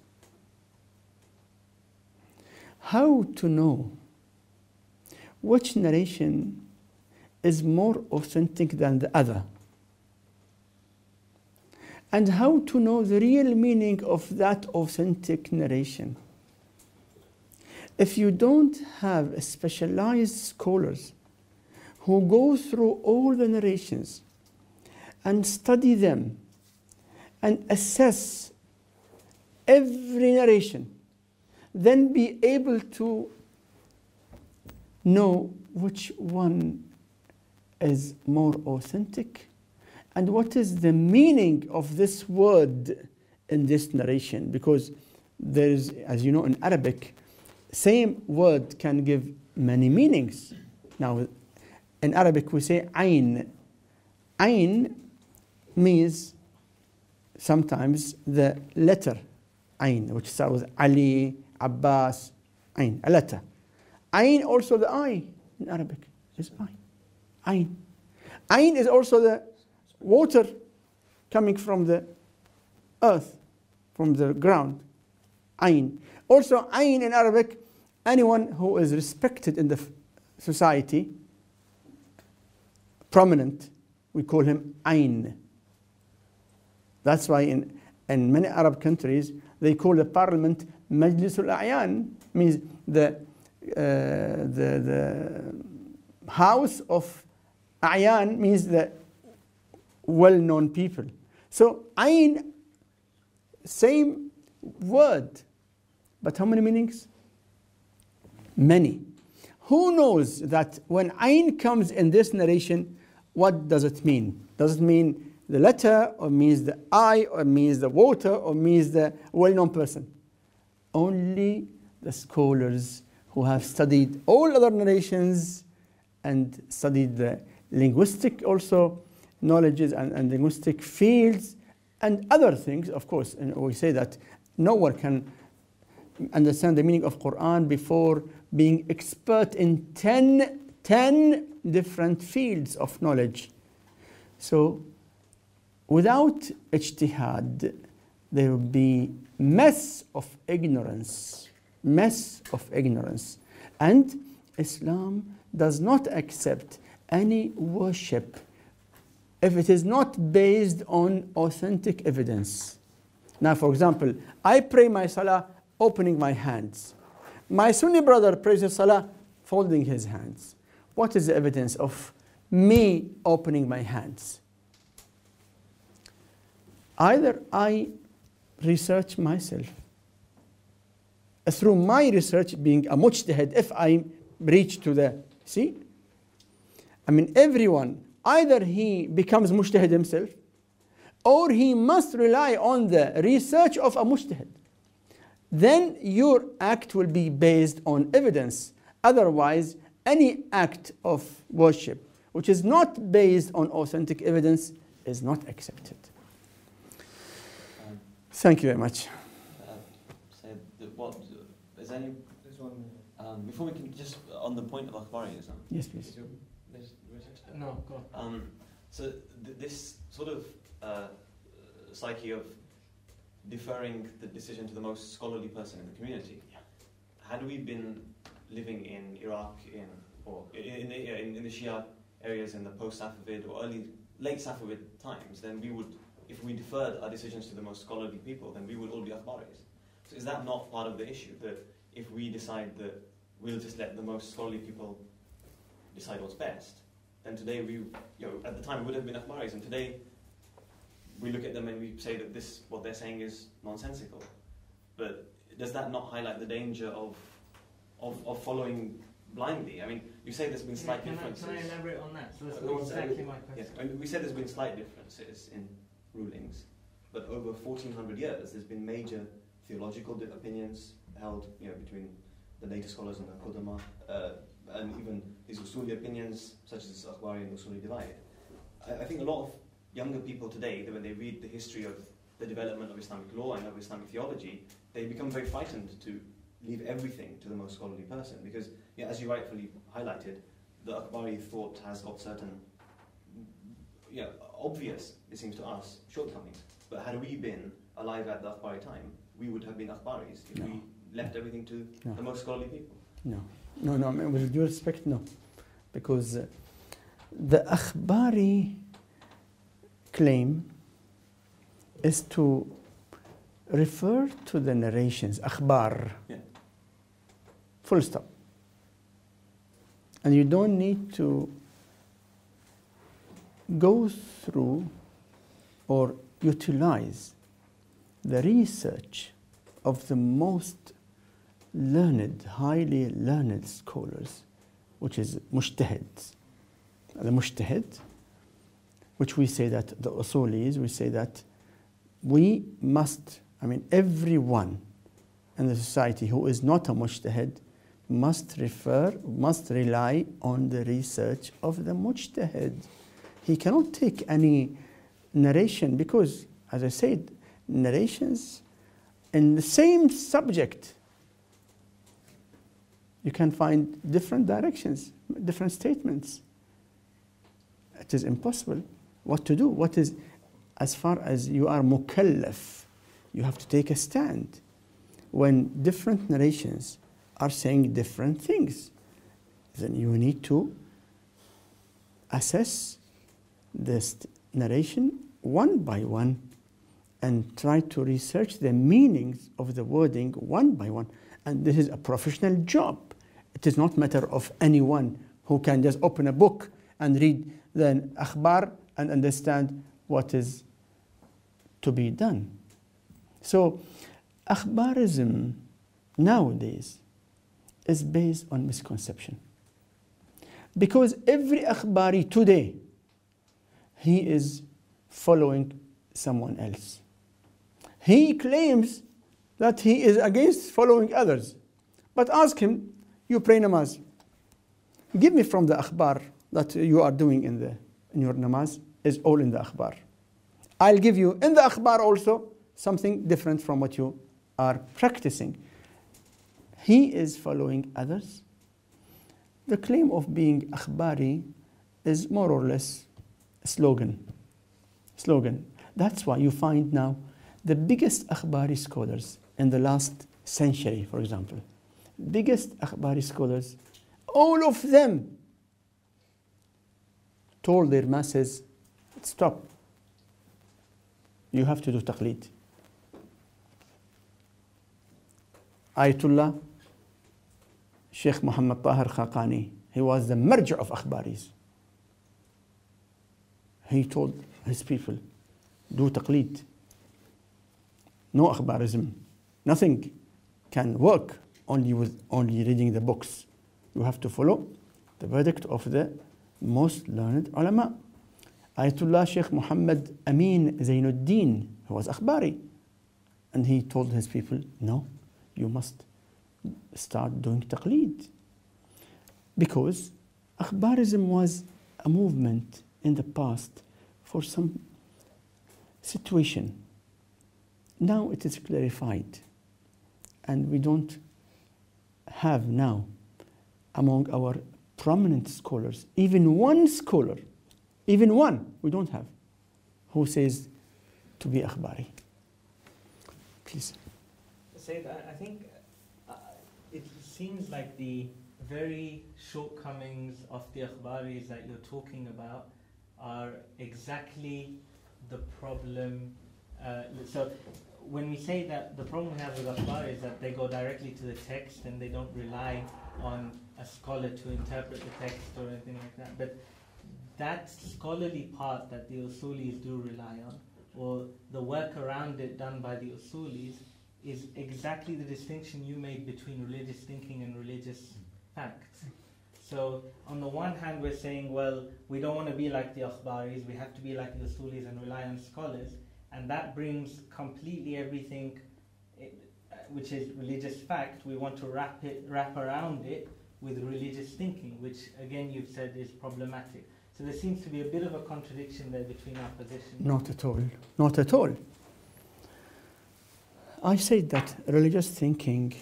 Speaker 3: How to know which narration is more authentic than the other? And how to know the real meaning of that authentic narration? If you don't have specialized scholars who go through all the narrations and study them and assess every narration, then be able to know which one is more authentic and what is the meaning of this word in this narration. Because there is, as you know, in Arabic, same word can give many meanings. Now, in Arabic we say ayn. Ayn means sometimes the letter ayn, which starts with Ali, Abbas, ayn, a letter. Ayn, also the eye in Arabic is eye. Ayn. Ayn is also the water coming from the earth, from the ground. Ayn. Also, ayn in Arabic, anyone who is respected in the society, prominent, we call him ayn. That's why in many Arab countries, they call the parliament Majlis al-A'yan, means the house of A'yan, means the well-known people. So ayn, same word, but how many meanings? Many. Who knows that when ayn comes in this narration, what does it mean? Does it mean the letter, or means the eye, or means the water, or means the well-known person? Only the scholars who have studied all other narrations and studied the linguistic also knowledges and linguistic fields and other things, of course. And we say that no one can understand the meaning of Quran before being expert in 10 different fields of knowledge. So without ijtihad, there will be mess of ignorance. And Islam does not accept any worship if it is not based on authentic evidence. Now, for example, I pray my salah opening my hands. My Sunni brother prays his salah folding his hands. What is the evidence of me opening my hands? Either I research myself, through my research being a mujtahid, if I reach to the, see? I mean, everyone, either he becomes mujtahid himself, or he must rely on the research of a mujtahid. Then your act will be based on evidence. Otherwise, any act of worship which is not based on authentic evidence is not accepted. Thank you very much.
Speaker 2: Is any? Before we can just on the point of Akhbarism.
Speaker 3: Yes, please.
Speaker 4: No, go on.
Speaker 2: So this sort of psyche of deferring the decision to the most scholarly person in the community. Had we been living in Iraq or in the Shia areas in the post-Safavid or late Safavid times, then we would, if we deferred our decisions to the most scholarly people, then we would all be Akhbaris. So is that not part of the issue, that if we decide that we'll just let the most scholarly people decide what's best, then today at the time we would have been Akhbaris, and today we look at them and we say that what they're saying is nonsensical. But does that not highlight the danger of following blindly? I mean, you say there's been slight differences.
Speaker 4: Can I elaborate on that? So that's exactly my question.
Speaker 2: Yes, I mean, we said there's been slight differences in rulings, but over 1400 years there's been major theological opinions held, between the later scholars and the Qudama, and even these Usuli opinions, such as this Akhbari and Usuli divide. I think a lot of younger people today, when they read the history of the development of Islamic law and of Islamic theology, they become very frightened to leave everything to the most scholarly person, because, as you rightfully highlighted, the Akhbari thought has got certain, obvious, it seems to us, shortcomings. But had we been alive at the Akhbari time, we would have been Akhbaris if we left everything to the most scholarly people.
Speaker 3: No, with due respect, no. Because the Akhbari claim is to refer to the narrations, akhbar, full stop. And you don't need to go through or utilize the research of the most learned, highly learned scholars, which is mujtahids. The mujtahid, which we say that the usulis, we say that we must, everyone in the society who is not a mujtahid must rely on the research of the mujtahid. He cannot take any narration because, as I said, narrations in the same subject, you can find different directions, different statements. It is impossible. What to do? What is, as far as you are mukallaf, you have to take a stand when different narrations are saying different things. Then you need to assess this narration one by one and try to research the meanings of the wording one by one. And this is a professional job. It is not a matter of anyone who can just open a book and read the akhbar and understand what is to be done. So, akhbarism nowadays is based on misconception. Because every akhbari today, he is following someone else. He claims that he is against following others. But ask him, you pray namaz. Give me from the akhbar that you are doing in your namaz, is all in the akhbar. I'll give you in the akhbar also something different from what you are practicing. He is following others. The claim of being akhbari is more or less a slogan. That's why you find now the biggest akhbari scholars in the last century, for example, biggest akhbari scholars, all of them told their masses, stop. You have to do taqlid. Ayatollah Sheikh Muhammad Tahir Khaqani, he was the marja of akhbaris. He told his people, do taqlid. No akhbarism. Nothing can work only with reading the books. You have to follow the verdict of the most learned ulama. Ayatollah Sheikh Muhammad Amin Zainuddin, who was akhbari, and he told his people, no, you must start doing taqlid. Because akhbarism was a movement in the past for some situation. Now it is clarified, and we don't have now among our prominent scholars, even one scholar, even one, we don't have, who says to be akhbari. Please.
Speaker 4: Sayyid, I think it seems like the very shortcomings of the akhbaris that you're talking about are exactly the problem. So when we say that the problem we have with akhbar is that they go directly to the text and they don't rely on a scholar to interpret the text or anything like that. But that scholarly part that the usulis do rely on, or the work around it done by the usulis, is exactly the distinction you made between religious thinking and religious facts. So on the one hand we're saying, well, we don't want to be like the akhbaris, we have to be like the usulis and rely on scholars, and that brings completely everything which is religious fact, we want to wrap around it with religious thinking, which again you've said is problematic. So there seems to be a bit of a contradiction there between our positions.
Speaker 3: Not at all. Not at all. I said that religious thinking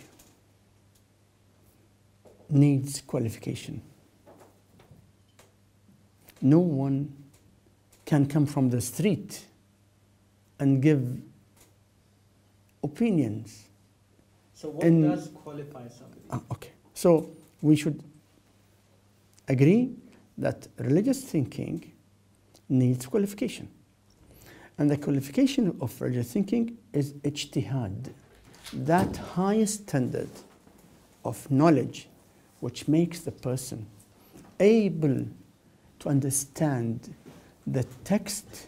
Speaker 3: needs qualification. No one can come from the street and give opinions.
Speaker 4: So what does qualify somebody?
Speaker 3: Okay. So we should agree that religious thinking needs qualification. And the qualification of religious thinking is Ijtihad, that highest standard of knowledge which makes the person able to understand the text,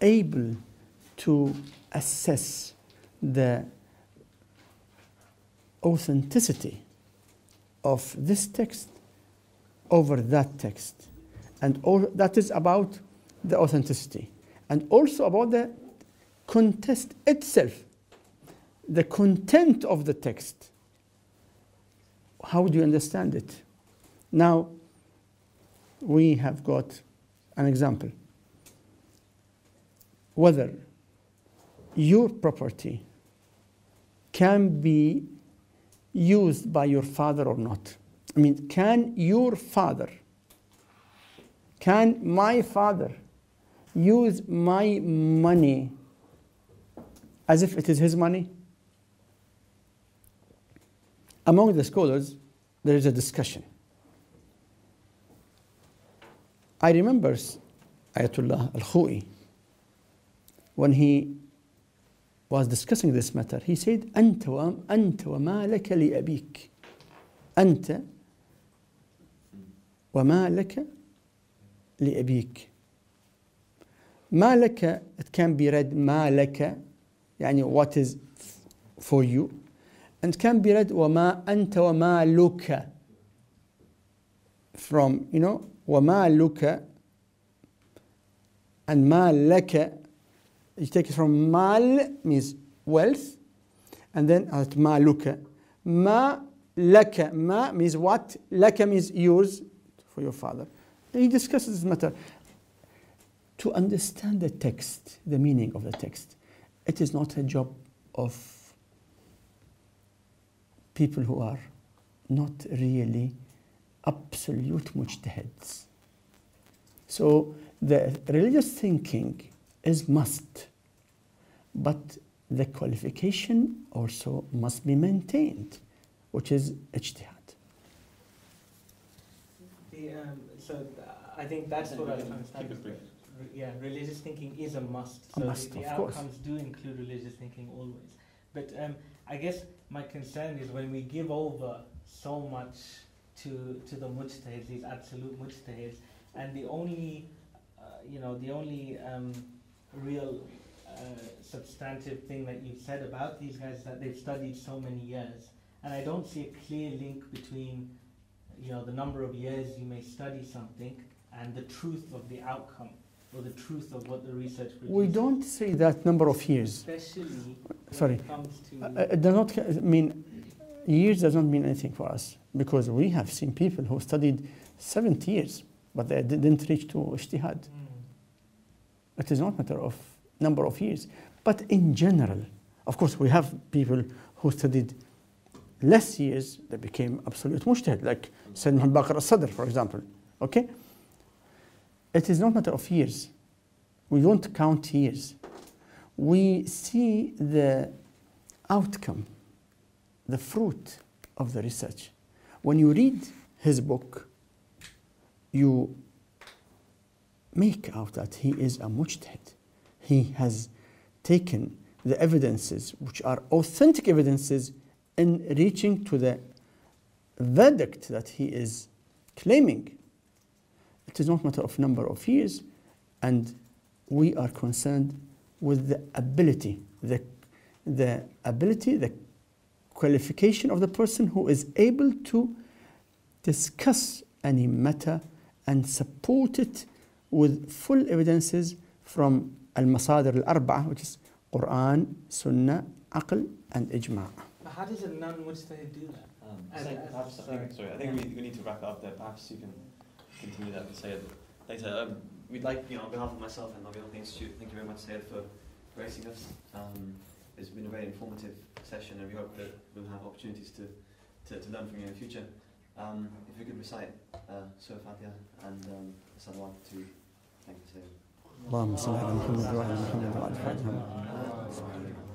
Speaker 3: able to assess the authenticity of this text over that text. And all that is about the authenticity. And also about the context itself, the content of the text. How do you understand it? Now, we have got an example. Whether your property can be used by your father or not. I mean, can my father use my money as if it is his money? Among the scholars, there is a discussion. I remember Ayatollah Al-Khu'i, when he was discussing this matter, he said, أنت وما لك لأبيك. أنت وما لك لأبيك. ما لك, it can be read ما لك, يعني what is for you, and can be read وما أنت وما لك, from, وما لك, and ما لك, you take it from mal means wealth, and then at maluka. Ma laka, ma means what? Laka means yours, for your father. And he discusses this matter. To understand the text, the meaning of the text, it is not a job of people who are not really absolute mujtahids. So the religious thinking is must, but the qualification also must be maintained, which is ijtihad.
Speaker 4: So I think that's what I was trying to
Speaker 2: Keep it brief.
Speaker 4: religious thinking is a must.
Speaker 3: A
Speaker 4: So
Speaker 3: must,
Speaker 4: the
Speaker 3: of course.
Speaker 4: outcomes do include religious thinking always. But I guess my concern is when we give over so much to the mujtahids, these absolute mujtahids, and the only real substantive thing that you've said about these guys is that they've studied so many years, and I don't see a clear link between the number of years you may study something and the truth of the outcome or the truth of what the research produces.
Speaker 3: We don't say that number of years.
Speaker 4: Especially
Speaker 3: Sorry.
Speaker 4: when it comes to
Speaker 3: It does not mean, years does not mean anything for us, because we have seen people who studied 70 years, but they didn't reach to Ijtihad. It is not a matter of number of years. But in general, of course, we have people who studied less years that became absolute mujtahid, like Sayyid Muhammad Baqir al-Sadr, for example. Okay? It is not a matter of years. We don't count years. We see the outcome, the fruit of the research. When you read his book, you make out that he is a mujtahid. He has taken the evidences, which are authentic evidences, in reaching to the verdict that he is claiming. It is not a matter of number of years, and we are concerned with the ability, the qualification of the person who is able to discuss any matter and support it with full evidences from al-masadir al-arba'a, which is Quran, Sunnah, Aql, and Ijma'.
Speaker 4: how does a non-mujtahid do that?
Speaker 2: I think we need to wrap it up there. Perhaps you can continue that with Syed later. We'd like, on behalf of myself and on behalf of the Institute, thank you very much, Syed, for gracing us. It's been a very informative session, and we hope that we'll have opportunities to learn from you in the future. If you could recite Surah Fatiha and Salawat to thank you, Syed.
Speaker 3: اللهم صل على محمد وعلى محمد وعلى آل محمد.